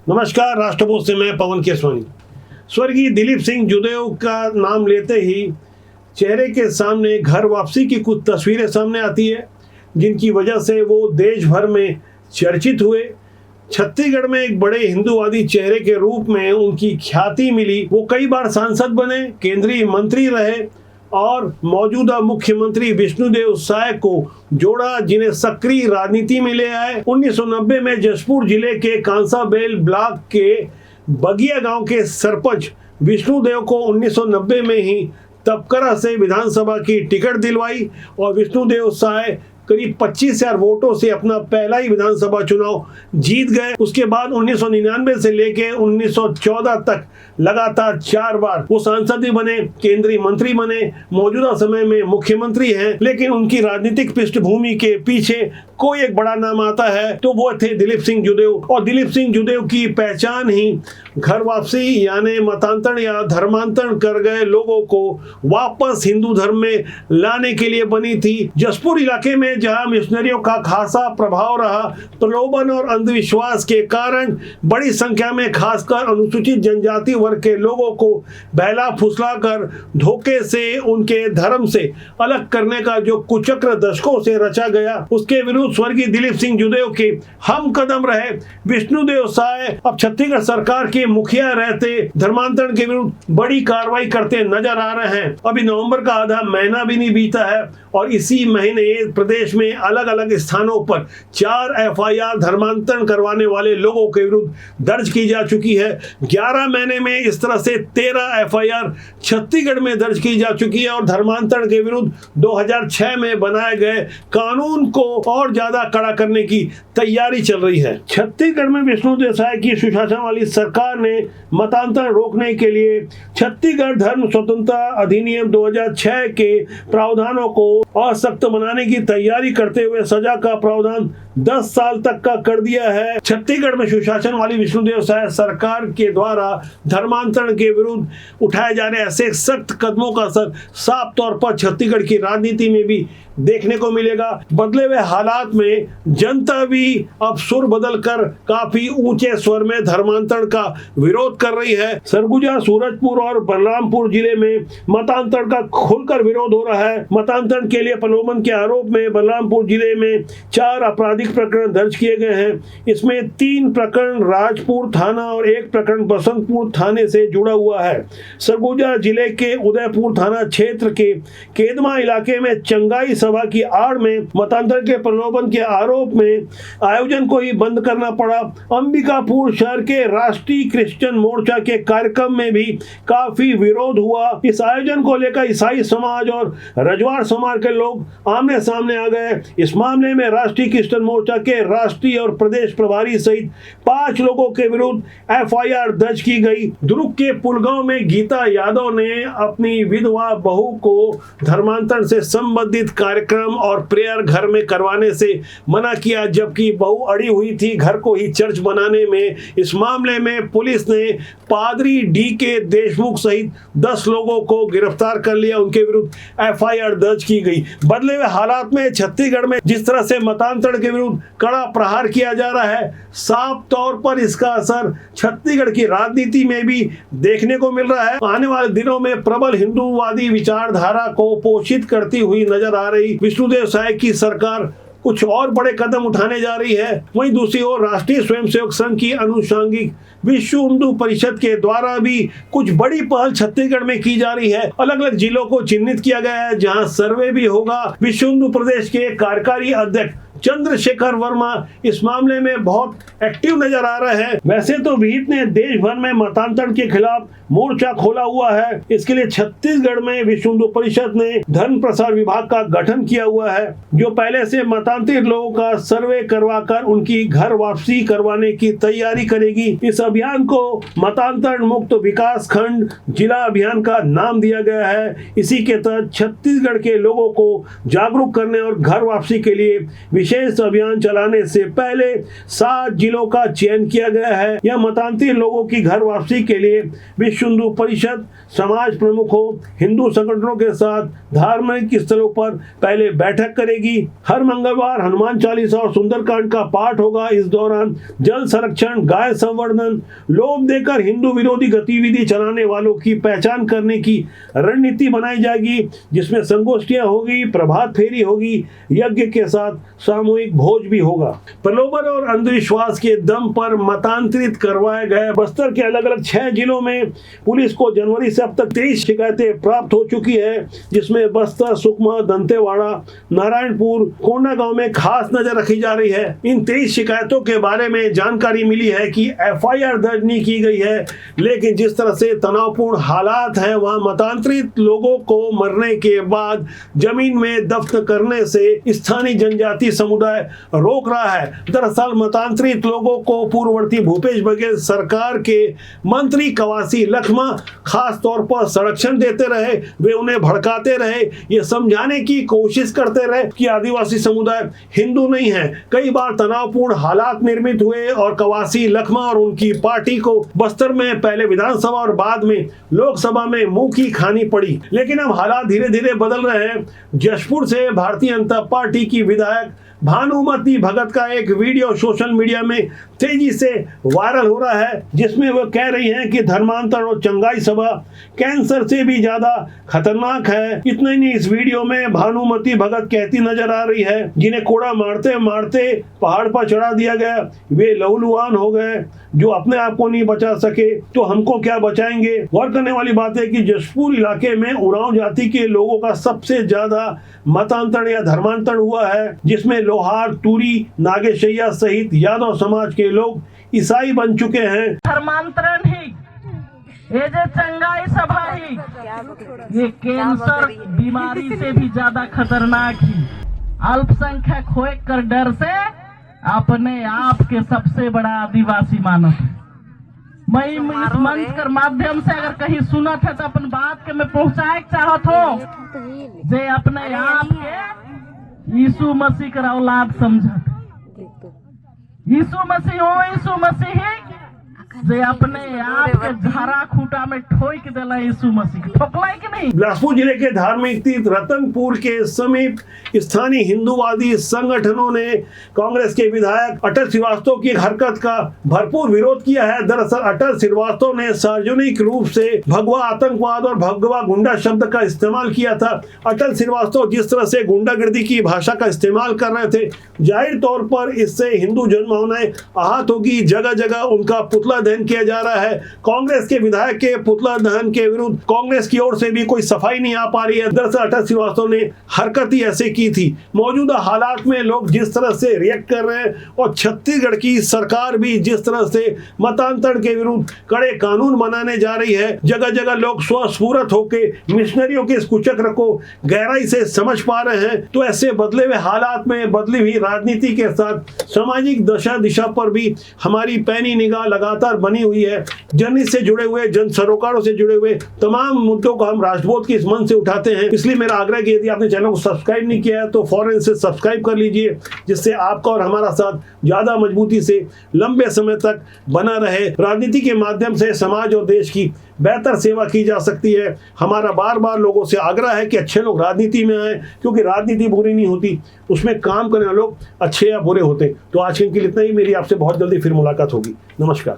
नमस्कार, राष्ट्रपोस्ट से मैं पवन केसवानी। स्वर्गीय दिलीप सिंह जूदेव का नाम लेते ही चेहरे के सामने घर वापसी की कुछ तस्वीरें सामने आती है, जिनकी वजह से वो देश भर में चर्चित हुए। छत्तीसगढ़ में एक बड़े हिंदूवादी चेहरे के रूप में उनकी ख्याति मिली। वो कई बार सांसद बने, केंद्रीय मंत्री रहे और मौजूदा मुख्यमंत्री विष्णुदेव साय को जोड़ा, जिन्हें सक्रिय राजनीति में ले आए। 1990 में जशपुर जिले के कांसाबेल ब्लॉक के बगिया गांव के सरपंच विष्णुदेव को 1990 में ही तपकरा से विधानसभा की टिकट दिलवाई और विष्णुदेव साय करीब 25,000 वोटों से अपना पहला ही विधानसभा चुनाव जीत गए। उसके बाद 1999 से लेके 1914 तक लगातार 4 बार वो सांसद भी बने, केंद्रीय मंत्री बने, मौजूदा समय में मुख्यमंत्री हैं। लेकिन उनकी राजनीतिक पृष्ठभूमि के पीछे कोई एक बड़ा नाम आता है तो वो थे दिलीप सिंह जूदेव। और दिलीप सिंह जूदेव की पहचान ही घर वापसी यानी मतांतरण या धर्मांतरण कर गए लोगों को वापस हिंदू धर्म में लाने के लिए बनी थी। जशपुर इलाके में जहां मिशनरियों का खासा प्रभाव रहा, प्रलोभन और अंधविश्वास के कारण बड़ी संख्या में खासकर अनुसूचित जनजाति वर्ग के लोगों को बहला फुसला कर धोखे से उनके धर्म से अलग करने का जो कुचक्र दशकों से रचा गया, उसके विरुद्ध स्वर्गीय दिलीप सिंह जूदेव के हम कदम रहे विष्णुदेव साय अब छत्तीसगढ़ सरकार के मुखिया रहते धर्मांतरण के विरुद्ध बड़ी कार्रवाई करते नजर आ रहे हैं। अभी नवंबर का आधा महीना भी नहीं बीता है और इसी महीने प्रदेश में अलग अलग स्थानों पर 4 एफआईआर धर्मांतरण करवाने वाले लोगों के विरुद्ध दर्ज की जा चुकी है। 11 महीने में इस तरह से 13 एफआईआर छत्तीसगढ़ में दर्ज की जा चुकी है और धर्मांतरण के विरुद्ध 2006 में बनाए गए कानून को और ज्यादा कड़ा करने की तैयारी चल रही है। छत्तीसगढ़ में विष्णुदेव साय की सुशासन वाली सरकार ने मतांतरण रोकने के लिए छत्तीसगढ़ धर्म स्वतंत्रता अधिनियम 2006 के प्रावधानों को और सख्त बनाने की तैयारी करते हुए सजा का प्रावधान 10 साल तक का कर दिया है। छत्तीसगढ़ में सुशासन वाली विष्णुदेव साय सरकार के द्वारा धर्मांतरण के विरुद्ध उठाए जा रहे ऐसे सख्त कदमों का असर साफ तौर पर छत्तीसगढ़ की राजनीति में भी देखने को मिलेगा। बदले हुए हालात में जनता भी अब सुर बदलकर काफी ऊंचे स्वर में धर्मांतरण का विरोध कर रही है। सरगुजा, सूरजपुर और बलरामपुर जिले में मतांतरण का खुलकर विरोध हो रहा है। मतांतरण के लिए प्रलोभन के आरोप में बलरामपुर जिले में 4 आपराधिक प्रकरण दर्ज किए गए हैं। इसमें 3 प्रकरण राजपुर थाना और 1 प्रकरण बसंतपुर थाने से जुड़ा हुआ है। सरगुजा जिले के उदयपुर थाना क्षेत्र के केदमा इलाके में चंगाई सभा की आड़ में मतांतरण के प्रलोभन के आरोप में आयोजन को ही बंद करना पड़ा। अंबिकापुर शहर के राष्ट्रीय क्रिश्चियन मोर्चा के कार्यक्रम में भी काफी विरोध हुआ। इस आयोजन को लेकर ईसाई समाज और रजवाड़ समाज के लोग आमने सामने आ गए। इस मामले में राष्ट्रीय क्रिश्चियन मोर्चा के राष्ट्रीय और प्रदेश प्रभारी सहित 5 लोगों के विरुद्ध एफआईआर दर्ज की गई। दुर्ग के पुलगांव में गीता यादव ने अपनी विधवा बहू को धर्मांतरण से संबंधित कार्यक्रम और प्रेयर घर में करवाने से मना किया, जबकि बहू अड़ी हुई थी घर को ही चर्च बनाने में। इस मामले में पुलिस ने पादरी DK देशमुख सहित 10 लोगों को गिरफ्तार कर लिया, उनके विरुद्ध एफआईआर दर्ज की गई। बदले हुए हालात में छत्तीसगढ़ में जिस तरह से मतांतरण के विरुद्ध कड़ा प्रहार किया जा रहा है, साफ तौर पर इसका असर छत्तीसगढ़ की राजनीति में भी देखने को मिल रहा है। आने वाले दिनों में प्रबल हिंदूवादी विचारधारा को पोषित करती हुई नजर आ रही विष्णुदेव साय की सरकार कुछ और बड़े कदम उठाने जा रही है। वहीं दूसरी ओर राष्ट्रीय स्वयंसेवक संघ की अनुषंगिक विश्व हिंदू परिषद के द्वारा भी कुछ बड़ी पहल छत्तीसगढ़ में की जा रही है। अलग अलग जिलों को चिन्हित किया गया है जहां सर्वे भी होगा। विश्व हिंदू प्रदेश के कार्यकारी अध्यक्ष चंद्रशेखर वर्मा इस मामले में बहुत एक्टिव नजर आ रहे हैं। वैसे तो विहित ने देश भर में मतांतरण के खिलाफ मोर्चा खोला हुआ है। इसके लिए छत्तीसगढ़ में विश्व हिंदू परिषद ने धर्म प्रसार विभाग का गठन किया हुआ है, जो पहले से मतांतरित लोगों का सर्वे करवाकर उनकी घर वापसी करवाने की तैयारी करेगी। इस अभियान को मतांतरण मुक्त विकास खंड जिला अभियान का नाम दिया गया है। इसी के तहत छत्तीसगढ़ के लोगों को जागरूक करने और घर वापसी के लिए विशेष अभियान चलाने से पहले 7 जिलों का चयन किया गया है। यह मतांतरित लोगों की घर वापसी के लिए विश्व हिंदू परिषद, समाज प्रमुखों, हिंदू संगठनों के साथ धार्मिक स्थलों पर पहले बैठक करेगी। हर मंगलवार हनुमान चालीसा और सुंदरकांड का पाठ होगा। इस दौरान जल संरक्षण, गाय संवर्धन, लोभ देकर हिंदू विरोधी गतिविधि चलाने वालों की पहचान करने की रणनीति बनाई जाएगी, जिसमें संगोष्ठियां होगी, प्रभात फेरी होगी, यज्ञ के साथ सामूहिक भोज भी होगा। प्रलोभन और अंधविश्वास के दम पर मतांतरित करवाए गए बस्तर के अलग अलग 6 जिलों में पुलिस को जनवरी से अब तक 23 शिकायतें प्राप्त हो चुकी है, जिसमें बस्तर, सुकमा, दंतेवाड़ा, नारायणपुर, कोंडागांव में खास नजर रखी जा रही है। इन 23 शिकायतों के बारे में जानकारी मिली है कि FIR दर्ज नहीं की गई है, लेकिन जिस तरह से तनावपूर्ण हालात हैं, वहां मतांतरित लोगों को मरने के बाद जमीन में दफन करने से स्थानीय जनजाति समुदाय रोक रहा है। दरअसल मतांतरित लोगों को पूर्ववर्ती भूपेश बघेल सरकार के मंत्री कवासी लखमा खास तौर पर संरक्षण देते रहे। वे उन्हें भड़काते रहे, ये समझाने की कोशिश करते रहे कि आदिवासी समुदाय हिंदू नहीं है। कई बार तनावपूर्ण हालात निर्मित हुए और कवासी लखमा और उनकी पार्टी को बस्तर में पहले विधानसभा और बाद में लोकसभा में मुंह की खानी पड़ी। लेकिन अब हालात धीरे धीरे बदल रहे हैं। जशपुर से भारतीय जनता पार्टी की विधायक भानुमति भगत का एक वीडियो सोशल मीडिया में तेजी से वायरल हो रहा है, जिसमें वो कह रही हैं कि धर्मांतरण और चंगाई सभा कैंसर से भी ज्यादा खतरनाक है। इतना ही नहीं, इस वीडियो में भानुमति भगत कहती नजर आ रही है, जिन्हें कोड़ा मारते मारते पहाड़ पर चढ़ा दिया गया, वे लहूलुहान हो गए, जो अपने आप को नहीं बचा सके तो हमको क्या बचाएंगे। गौर करने वाली बात है कि जशपुर इलाके में उरांव जाति के लोगों का सबसे ज्यादा मतांतरण या धर्मांतरण हुआ है, जिसमें लोहार, तूरी, नागेशैया सहित यादव समाज के लोग ईसाई बन चुके हैं। धर्मांतरण ही, ये जो चंगाई सभा ही, ये कैंसर बीमारी से भी ज्यादा खतरनाक ही। अल्पसंख्यक होए कर डर से अपने आप के सबसे बड़ा आदिवासी मानत है। मैं इस मंच के माध्यम से अगर कहीं सुनत है तो अपन बात के मैं पहुंचाए चाहत हो, जे अपने आप के यीशु मसीह का औलाद समझत। यीशु मसीह हो, यीशु मसीह ही जे अपने आप के झारा खूटा में ठोक देला। यीशु मसीह ठोकला कि नहीं। बिलासपुर जिले के धार्मिक तीर्थ रतनपुर के समीप स्थानीय हिंदूवादी संगठनों ने कांग्रेस के विधायक अटल श्रीवास्तव की हरकत का भरपूर विरोध किया है। दरअसल अटल श्रीवास्तव ने सार्वजनिक रूप से भगवा आतंकवाद और भगवा गुंडा शब्द का इस्तेमाल किया था। अटल श्रीवास्तव जिस तरह से गुंडागर्दी की भाषा का इस्तेमाल कर रहे थे, जाहिर तौर पर इससे हिंदू जनभावनाएं आहत होगी। जगह जगह उनका पुतला दहन किया जा रहा है। कांग्रेस के विधायक के पुतला दहन के विरुद्ध कांग्रेस की ओर से भी कोई सफाई नहीं आ पा रही है। दरअसल अटल श्रीवास्तव ने हरकत ही ऐसे की थी। मौजूदा हालात में लोग जिस तरह से रिएक्ट कर रहे हैं और छत्तीसगढ़ की सरकार भी जिस तरह से मतांतरण के विरुद्ध कड़े कानून बनाने जा रही है, जगह जगह लोग स्वस्फूर्त होकर मिशनरियों के इस कुचक्र को गहराई से समझ पा रहे हैं। तो ऐसे बदले हुए हालात में बदली हुई राजनीति के साथ सामाजिक दशा दिशा पर भी हमारी पैनी निगाह लगातार बनी हुई है। जनहित से जुड़े हुए, जन सरोकारों से जुड़े हुए तमाम मुद्दों को हम राष्ट्रबोध के इस मंच से उठाते हैं। इसलिए मेरा आग्रह कि यदि आपने चैनल को सब्सक्राइब नहीं किया है तो फौरन से सब्सक्राइब कर लीजिए, जिससे आपका और हमारा साथ ज्यादा मजबूती से लंबे समय तक बना रहे। राजनीति के माध्यम से समाज और देश की बेहतर सेवा की जा सकती है। हमारा बार बार लोगों से आग्रह है कि अच्छे लोग राजनीति में आए, क्योंकि राजनीति बुरी नहीं होती, उसमें काम करने वाले लोग अच्छे या बुरे होते हैं। तो आज के लिए इतना ही। मेरी आपसे बहुत जल्दी फिर मुलाकात होगी। नमस्कार।